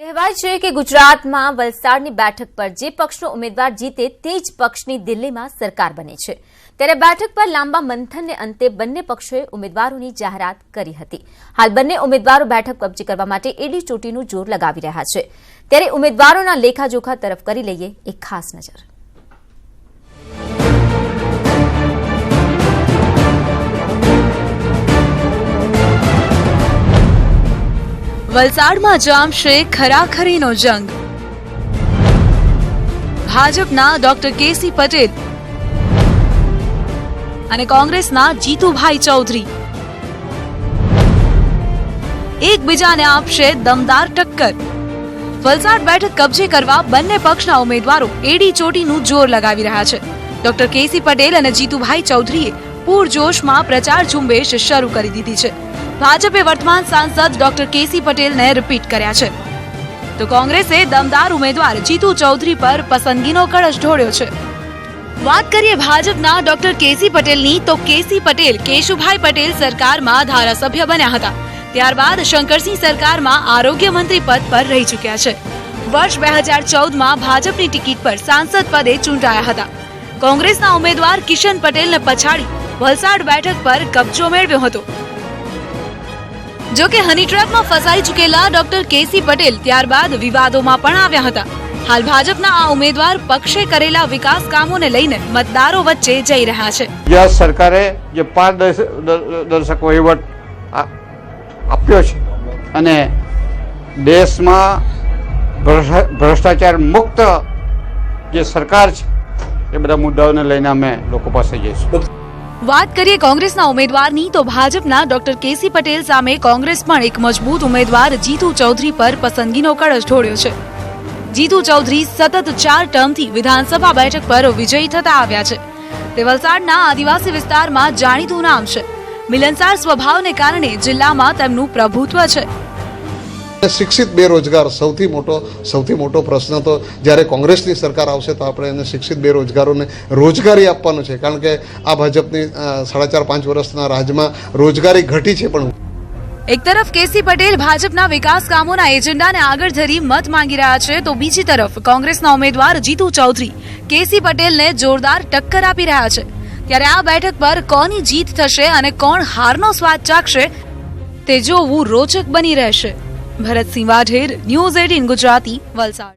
કહેવાય છે કે ગુજરાતમાં વલસાડની બેઠક પર જે પક્ષનો ઉમેદવાર જીતે તે જ પક્ષની દિલ્હીમાં સરકાર બને છે। ત્યારે બેઠક પર લાંબા મંથનને અંતે બંને પક્ષોએ ઉમેદવારોની જાહેરાત કરી હતી। હાલ બંને ઉમેદવારો બેઠક કબજે કરવા માટે એડી ચોટીનું જોર લગાવી રહ્યા છે। ત્યારે ઉમેદવારોના લેખાજોખા તરફ કરી લઈએ એક ખાસ નજર। વલસાડમાં જામશે ખરાખરીનો જંગ। ભાજપના ડોક્ટર કેસી પટેલ અને કોંગ્રેસના જીતુભાઈ ચૌધરી એકબીજાને આપશે દમદાર ટક્કર। વલસાડ બેઠક કબજે કરવા બંને પક્ષના ઉમેદવારો એડી ચોટીનું જોર લગાવી રહ્યા છે। ડોક્ટર કેસી પટેલ અને જીતુભાઈ ચૌધરીએ પૂરજોશમાં પ્રચાર ઝુંબેશ શરૂ કરી દીધી છે। ભાજપે વર્તમાન સાંસદ ડોક્ટર કેસી પટેલને રિપીટ કર્યા છે, તો કોંગ્રેસે દમદાર ઉમેદવાર જીતુ ચૌધરી પર પસંદગીનો કળશ ઢોળ્યો છે। વાત કરીએ ભાજપના ડોક્ટર કેસી પટેલની, તો કેસી પટેલ કેશુભાઈ પટેલ સરકારમાં ધારાસભ્ય બન્યા હતા। ત્યારબાદ શંકરસિંહ સરકારમાં આરોગ્ય મંત્રી પદ પર રહી ચૂક્યા છે। વર્ષ 2014માં ભાજપની ટિકિટ પર સાંસદ પદે ચૂંટાયા હતા। કોંગ્રેસના ઉમેદવાર કિશન પટેલને પછાડી વલસાડ બેઠક પર કબજો મેળવ્યો હતો। જો કે હની ટ્રેપમાં ફસાઈ ચૂકેલા ડોક્ટર કેસી પટેલ ત્યારબાદ વિવાદોમાં પણ આવ્યા હતા। હાલ ભાજપના આ ઉમેદવાર પક્ષે કરેલા વિકાસ કામોને લઈને મતદારો વચ્ચે જઈ રહ્યા છે। ગુજરાત સરકારે જે પારદર્શક વહીવટ આપ્યો છે અને દેશમાં ભ્રષ્ટાચાર મુક્ત જે સરકાર છે એ બધા મુદ્દાઓને લઈને અમે લોકો પાસે જઈશું। વાત કરીએ કોંગ્રેસના ઉમેદવારની, તો ભાજપના ડોક્ટર કેસી પટેલ સામે કોંગ્રેસ પણ એક મજબૂત ઉમેદવાર જીતુ ચૌધરી પર પસંદગીનો કળશ ઢોળ્યો છે। જીતુ ચૌધરી સતત 4 ટર્મથી વિધાનસભા બેઠક પર વિજયી થતા આવ્યા છે। તે વલસાડના આદિવાસી વિસ્તારમાં જાણીતું નામ છે। મિલનસાર સ્વભાવને કારણે જિલ્લામાં તેમનું પ્રભુત્વ છે। શિક્ષિત બેરોજગાર સૌથી મોટો પ્રશ્ન તો જ્યારે કોંગ્રેસની સરકાર આવશે તો આપણે એને શિક્ષિત બેરોજગારોને રોજગારી આપવાનું છે, કારણ કે આ ભાજપની 4.5 વર્ષના રાજમાં રોજગારી ઘટી છે। પણ એક તરફ કેસી પટેલ ભાજપના વિકાસ કામોના એજન્ડાને આગળ ધરી મત માંગી રહ્યા છે, તો બીજી તરફ કોંગ્રેસના ઉમેદવાર જીતુ ચૌધરી કેસી પટેલને જોરદાર ટક્કર આપી રહ્યા છે। ત્યારે આ બેઠક પર કોની જીત થશે અને કોણ હારનો સ્વાદ ચાખશે તે જોવું રોચક બની રહેશે। ભરતસિંહ વાઢેર, ન્યૂઝ 18 ગુજરાતી, વલસાડ।